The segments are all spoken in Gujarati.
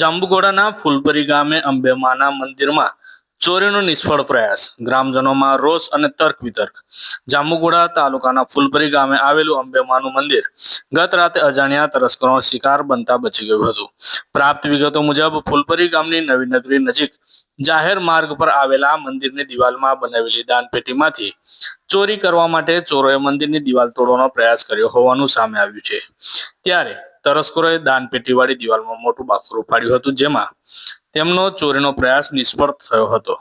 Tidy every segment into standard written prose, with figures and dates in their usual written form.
જાંબુઘોડાના ફૂલપરી ગામે અંબેમાના મંદિરમાં ચોરીનો નિષ્ફળ પ્રયાસ, ગ્રામજનોમાં રોષ અને તર્ક વિતર્ક. જાંબુઘોડા તાલુકાના ફૂલપરી ગામે આવેલું અંબેમાનું મંદિર ગત રાતે અજાણ્યા તસ્કરોનો શિકાર બનતા બચી ગયું હતું. પ્રાપ્ત વિગતો મુજબ ફૂલપરી ગામની નવી નગરી નજીક જાહેર માર્ગ પર આવેલા મંદિરની દિવાલમાં બનાવેલી દાનપેટીમાંથી ચોરી કરવા માટે ચોરોએ મંદિરની દિવાલ તોડવાનો પ્રયાસ કર્યો હોવાનું સામે આવ્યું છે. ત્યારે તસ્કરોએ દાનપેટીવાળી દિવાલમાં મોટું બાકરું પાડ્યું હતું, જેમાં તેમનો ચોરીનો પ્રયાસ નિષ્ફળ થયો હતો.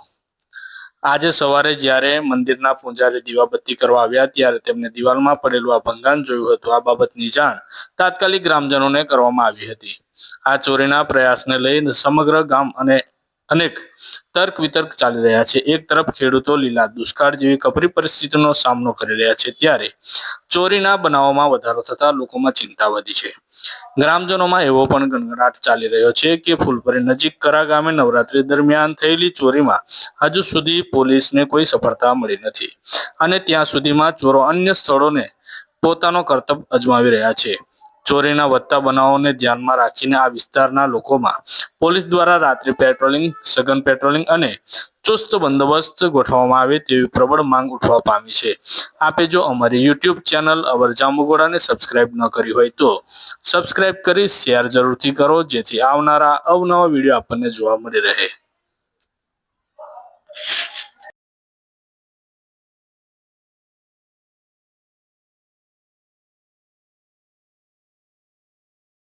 આજે સવારે જ્યારે મંદિરના પૂજારી દીવાબત્તી કરવા આવ્યા ત્યારે તેમને દિવાલમાં પડેલું આ ભંગાણ જોયું હતું. આ બાબતની જાણ તાત્કાલિક ગ્રામજનોને કરવામાં આવી હતી. આ ચોરીના પ્રયાસને લઈને સમગ્ર ગામ અને અનેક તર્ક વિતર્ક ચાલી રહ્યા છે. એક તરફ ખેડૂતો લીલા દુષ્કાળ જેવી કપરી પરિસ્થિતિનો સામનો કરી રહ્યા છે, ત્યારે ચોરીના બનાવોમાં વધારો થતા લોકોમાં ચિંતા વધી છે. ગ્રામજનોમાં એવો પણ ગણગણાટ ચાલી રહ્યો છે કે ફૂલપરી નજીક કરા ગામે નવરાત્રી દરમિયાન થયેલી ચોરીમાં હજુ સુધી પોલીસને કોઈ સફળતા મળી નથી અને ત્યાં સુધીમાં ચોરો અન્ય સ્થળોને પોતાનો કરતબ અજમાવી રહ્યા છે. ચોરીના વધતા બનાવોને ધ્યાનમાં રાખીને આ વિસ્તારના લોકોમાં પોલીસ દ્વારા રાત્રિ પેટ્રોલિંગ, સઘન પેટ્રોલિંગ અને ચુસ્ત બંદોબસ્ત ગોઠવવામાં આવે તેવી પ્રબળ માંગ ઉઠવા પામી છે. આપે જો અમારી યુટ્યુબ ચેનલ અવર જાંબુઘોડાને સબસ્ક્રાઇબ ન કરી હોય તો સબસ્ક્રાઇબ કરી શેર જરૂરથી કરો, જેથી આવનારા અવનવા વિડીયો આપણને જોવા મળી રહે.